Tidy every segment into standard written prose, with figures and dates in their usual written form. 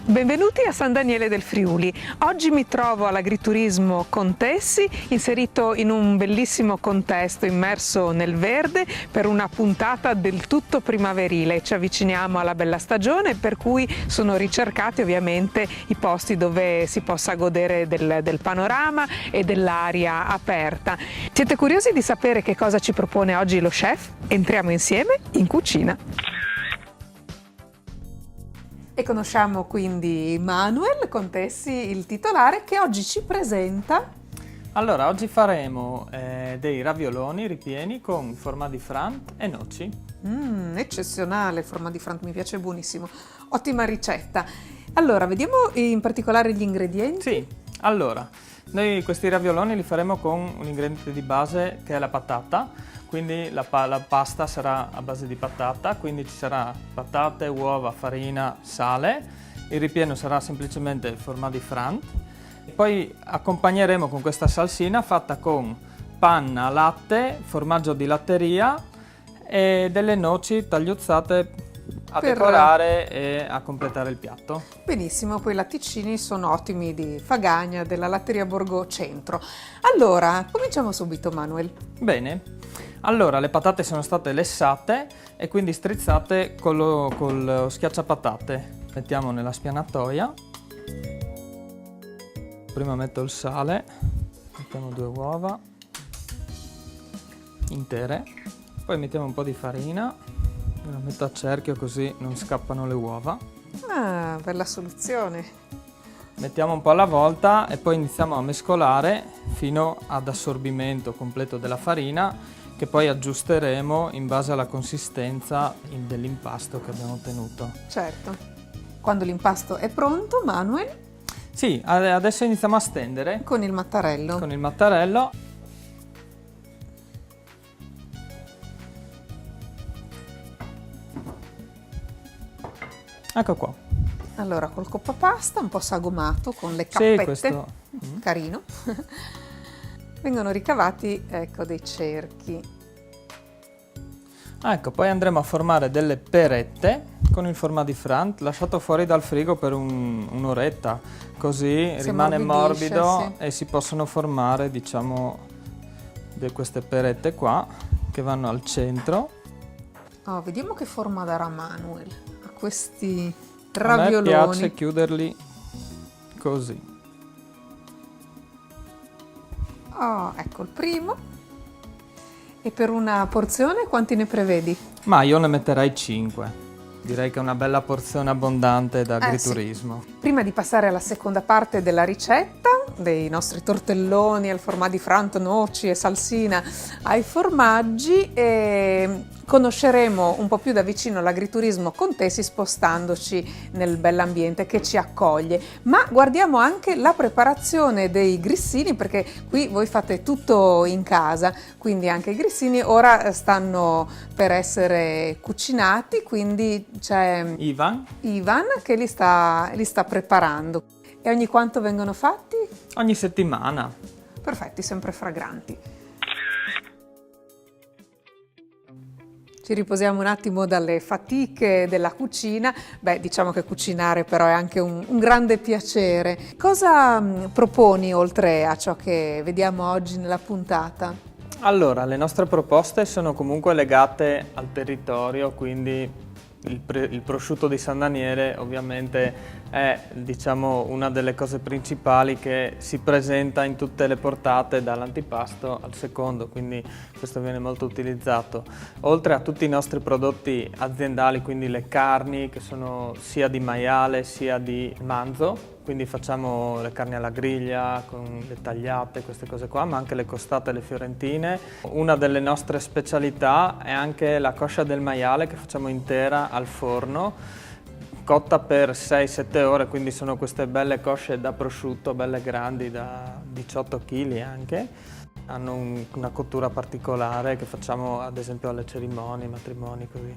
Benvenuti a San Daniele del Friuli. Oggi mi trovo all'agriturismo Contessi, inserito in un bellissimo contesto immerso nel verde per una puntata del tutto primaverile. Ci avviciniamo alla bella stagione, per cui sono ricercati ovviamente i posti dove si possa godere del panorama e dell'aria aperta. Siete curiosi di sapere che cosa ci propone oggi lo chef? Entriamo insieme in cucina. E conosciamo quindi Manuel Contessi, il titolare, che oggi ci presenta. Allora, oggi faremo dei ravioloni ripieni con forma di Frant e noci. Eccezionale, forma di Frant, mi piace, buonissimo. Ottima ricetta. Allora, vediamo in particolare gli ingredienti. Sì, allora, noi questi ravioloni li faremo con un ingrediente di base che è la patata. Quindi la pasta sarà a base di patata, quindi ci sarà patate, uova, farina, sale. Il ripieno sarà semplicemente forma di Frant. Poi accompagneremo con questa salsina fatta con panna, latte, formaggio di latteria e delle noci tagliuzzate a decorare e a completare il piatto. Benissimo, poi i latticini sono ottimi di Fagagna, della latteria Borgo Centro. Allora, cominciamo subito, Manuel. Bene. Allora, le patate sono state lessate e quindi strizzate col schiacciapatate. Mettiamo nella spianatoia. Prima metto il sale, mettiamo 2 uova intere, poi mettiamo un po' di farina, la metto a cerchio così non scappano le uova. Ah, bella soluzione. Mettiamo un po' alla volta e poi iniziamo a mescolare fino ad assorbimento completo della farina, che poi aggiusteremo in base alla consistenza dell'impasto che abbiamo ottenuto. Certo. Quando l'impasto è pronto, Manuel? Sì, adesso iniziamo a stendere. Con il mattarello. Con il mattarello. Ecco qua. Allora, col coppapasta, un po' sagomato, con le cappette. Sì, questo. Carino. Vengono ricavati, ecco, dei cerchi. Ecco, poi andremo a formare delle perette con il forma di Frant, lasciato fuori dal frigo per un'oretta, così rimane morbido, sì. E si possono formare, diciamo, queste perette qua, che vanno al centro. Oh, vediamo che forma darà Manuel a questi ravioloni. A me piace chiuderli così. Oh, ecco il primo. E per una porzione quanti ne prevedi? Ma io ne metterei 5. Direi che è una bella porzione abbondante da agriturismo. Sì. Prima di passare alla seconda parte della ricetta, dei nostri tortelloni al formaggio di Frant, noci e salsina ai formaggi, conosceremo un po' più da vicino l'agriturismo Contessi spostandoci nel bell'ambiente che ci accoglie. Ma guardiamo anche la preparazione dei grissini, perché qui voi fate tutto in casa, quindi anche i grissini ora stanno per essere cucinati, quindi c'è Ivan che li sta preparando. E ogni quanto vengono fatti? Ogni settimana. Perfetti, sempre fragranti. Ci riposiamo un attimo dalle fatiche della cucina. Beh, diciamo che cucinare però è anche un grande piacere. Cosa proponi oltre a ciò che vediamo oggi nella puntata? Allora, le nostre proposte sono comunque legate al territorio, quindi il prosciutto di San Daniele ovviamente è, diciamo, una delle cose principali che si presenta in tutte le portate dall'antipasto al secondo, quindi questo viene molto utilizzato. Oltre a tutti i nostri prodotti aziendali, quindi le carni che sono sia di maiale sia di manzo, quindi facciamo le carni alla griglia con le tagliate, queste cose qua, ma anche le costate e le fiorentine. Una delle nostre specialità è anche la coscia del maiale che facciamo intera al forno, cotta per 6-7 ore, quindi sono queste belle cosce da prosciutto, belle grandi, da 18 kg anche. Hanno una cottura particolare che facciamo ad esempio alle cerimonie, matrimoni, così.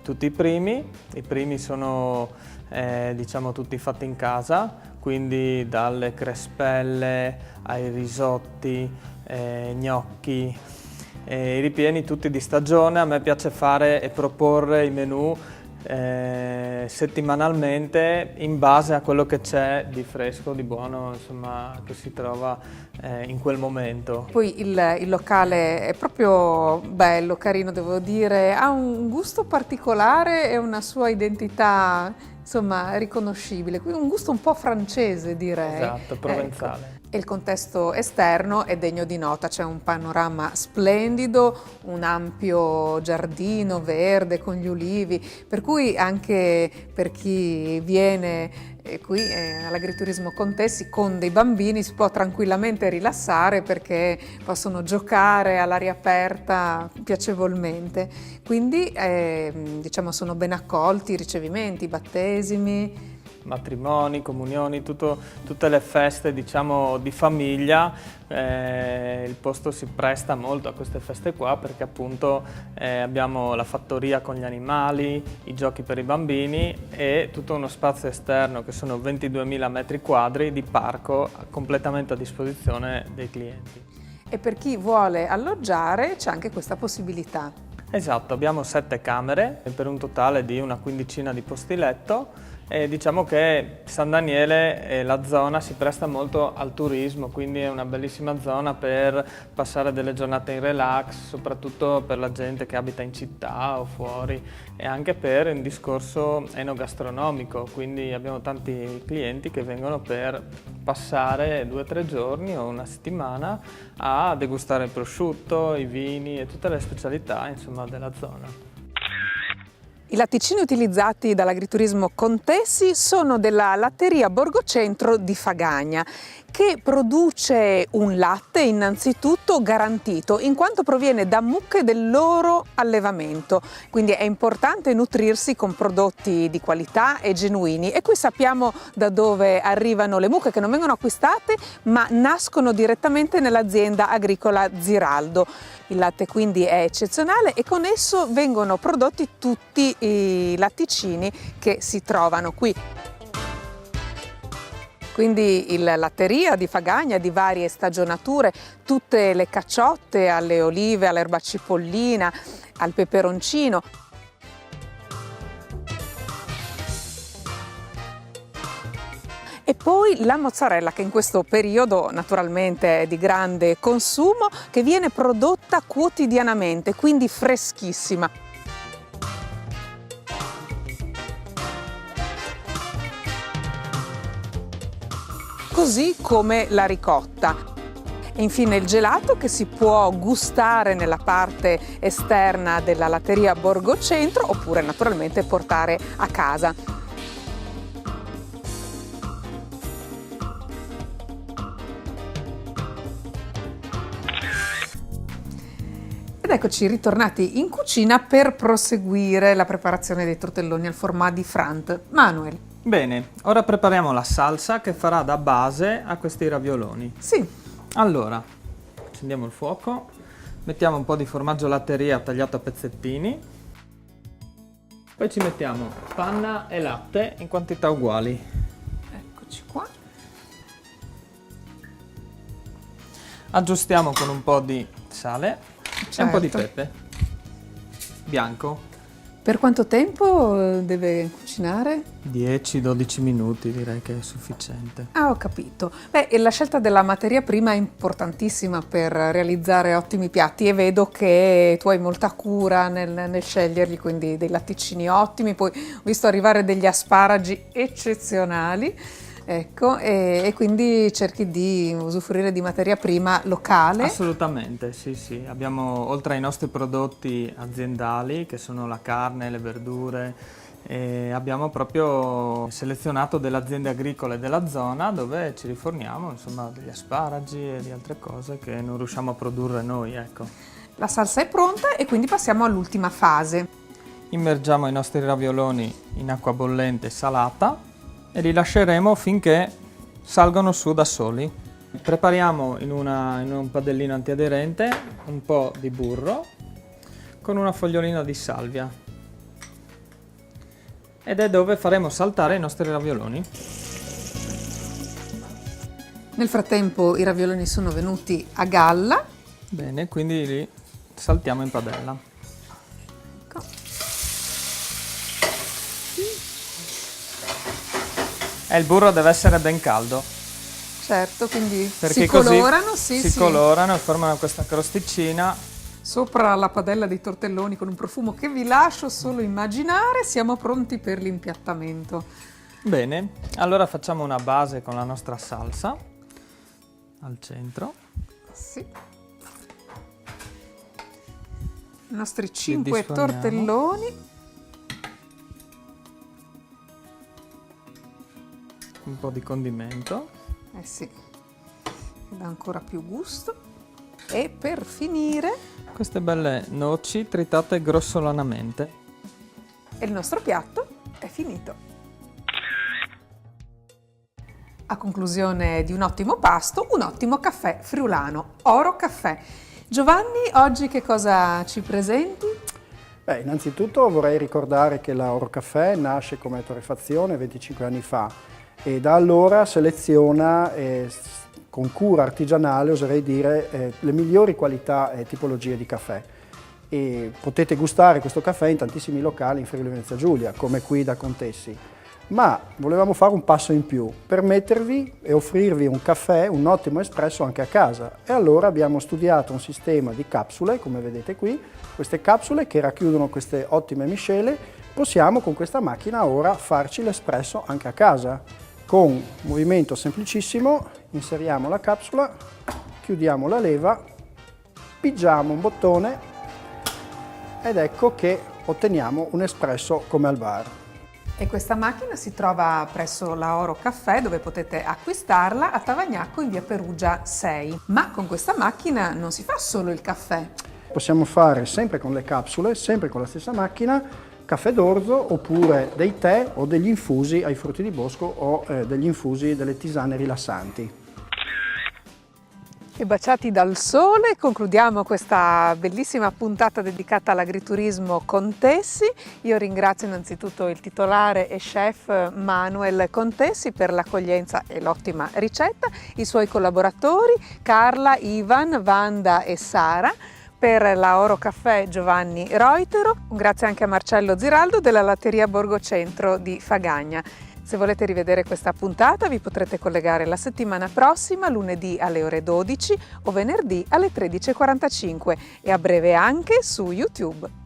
Tutti i primi sono diciamo tutti fatti in casa, quindi dalle crespelle ai risotti, gnocchi, i ripieni tutti di stagione. A me piace fare e proporre i menù settimanalmente in base a quello che c'è di fresco, di buono, insomma, che si trova in quel momento. Poi il locale è proprio bello, carino, devo dire, ha un gusto particolare e una sua identità, insomma, riconoscibile, quindi un gusto un po' francese, direi. Esatto, provenzale. Ecco. E il contesto esterno è degno di nota, c'è un panorama splendido, un ampio giardino verde con gli ulivi, per cui anche per chi viene qui all'Agriturismo Contessi con dei bambini si può tranquillamente rilassare perché possono giocare all'aria aperta piacevolmente. Quindi diciamo sono ben accolti i ricevimenti, i battesimi, matrimoni, comunioni, tutte le feste, diciamo, di famiglia. Il posto si presta molto a queste feste qua perché appunto abbiamo la fattoria con gli animali, i giochi per i bambini e tutto uno spazio esterno che sono 22.000 metri quadri di parco completamente a disposizione dei clienti. E per chi vuole alloggiare c'è anche questa possibilità. Esatto, abbiamo 7 camere per un totale di una quindicina di posti letto. E diciamo che San Daniele e la zona si presta molto al turismo, quindi è una bellissima zona per passare delle giornate in relax, soprattutto per la gente che abita in città o fuori, e anche per un discorso enogastronomico, quindi abbiamo tanti clienti che vengono per passare 2 o 3 giorni o una settimana a degustare il prosciutto, i vini e tutte le specialità, insomma, della zona. I latticini utilizzati dall'Agriturismo Contessi sono della latteria Borgocentro di Fagagna, che produce un latte innanzitutto garantito in quanto proviene da mucche del loro allevamento, quindi è importante nutrirsi con prodotti di qualità e genuini, e qui sappiamo da dove arrivano le mucche, che non vengono acquistate ma nascono direttamente nell'azienda agricola Ziraldo. Il latte quindi è eccezionale e con esso vengono prodotti tutti i latticini che si trovano qui. Quindi la latteria di Fagagna di varie stagionature, tutte le cacciotte alle olive, all'erba cipollina, al peperoncino. E poi la mozzarella, che in questo periodo naturalmente è di grande consumo, che viene prodotta quotidianamente, quindi freschissima. Così come la ricotta. E infine il gelato, che si può gustare nella parte esterna della latteria Borgocentro oppure naturalmente portare a casa. Ed eccoci ritornati in cucina per proseguire la preparazione dei tortelloni al format di Frant. Manuel. Bene, ora prepariamo la salsa che farà da base a questi ravioloni. Sì. Allora, accendiamo il fuoco, mettiamo un po' di formaggio latteria tagliato a pezzettini, poi ci mettiamo panna e latte in quantità uguali. Eccoci qua. Aggiustiamo con un po' di sale e un po' di pepe bianco. Per quanto tempo deve cucinare? 10-12 minuti direi che è sufficiente. Ah, ho capito. Beh, e la scelta della materia prima è importantissima per realizzare ottimi piatti e vedo che tu hai molta cura nel sceglierli, quindi dei latticini ottimi, poi ho visto arrivare degli asparagi eccezionali. Ecco, e quindi cerchi di usufruire di materia prima locale? Assolutamente, sì. Abbiamo, oltre ai nostri prodotti aziendali, che sono la carne, le verdure, abbiamo proprio selezionato delle aziende agricole della zona dove ci riforniamo, insomma, degli asparagi e di altre cose che non riusciamo a produrre noi, ecco. La salsa è pronta e quindi passiamo all'ultima fase. Immergiamo i nostri ravioloni in acqua bollente salata e li lasceremo finché salgono su da soli. Prepariamo in un padellino antiaderente un po' di burro con una fogliolina di salvia ed è dove faremo saltare i nostri ravioloni. Nel frattempo i ravioloni sono venuti a galla. Bene, quindi li saltiamo in padella. Ecco. E il burro deve essere ben caldo, Certo, quindi perché si così colorano, si colorano e formano questa crosticina. Sopra la padella dei tortelloni con un profumo che vi lascio solo immaginare, siamo pronti per l'impiattamento. Bene, allora facciamo una base con la nostra salsa al centro. Sì. I nostri 5 disponiamo. tortelloni. Un po' di condimento. Eh sì, che dà ancora più gusto. E per finire, Queste belle noci tritate grossolanamente. il nostro piatto è finito. A conclusione di un ottimo pasto, un ottimo caffè friulano, Oro Caffè. Giovanni, oggi che cosa ci presenti? Beh, innanzitutto vorrei ricordare che la Oro Caffè nasce come torrefazione 25 anni fa e da allora seleziona con cura artigianale, oserei dire, le migliori qualità e tipologie di caffè. E potete gustare questo caffè in tantissimi locali in Friuli Venezia Giulia, come qui da Contessi. Ma volevamo fare un passo in più, permettervi e offrirvi un caffè, un ottimo espresso anche a casa. E allora abbiamo studiato un sistema di capsule, come vedete qui, queste capsule che racchiudono queste ottime miscele. Possiamo con questa macchina ora farci l'espresso anche a casa. Con un movimento semplicissimo inseriamo la capsula, chiudiamo la leva, pigiamo un bottone ed ecco che otteniamo un espresso come al bar. E questa macchina si trova presso la Oro Caffè, dove potete acquistarla a Tavagnacco in via Perugia 6. Ma con questa macchina non si fa solo il caffè. Possiamo fare sempre con le capsule, sempre con la stessa macchina, caffè d'orzo oppure dei tè o degli infusi ai frutti di bosco o degli infusi delle tisane rilassanti. E baciati dal sole, concludiamo questa bellissima puntata dedicata all'agriturismo Contessi. Io ringrazio innanzitutto il titolare e chef Manuel Contessi per l'accoglienza e l'ottima ricetta, i suoi collaboratori Carla, Ivan, Wanda e Sara, per la Oro Caffè Giovanni Reutero, un grazie anche a Marcello Ziraldo della Latteria Borgo Centro di Fagagna. Se volete rivedere questa puntata vi potrete collegare la settimana prossima, lunedì alle ore 12 o venerdì alle 13:45 e a breve anche su YouTube.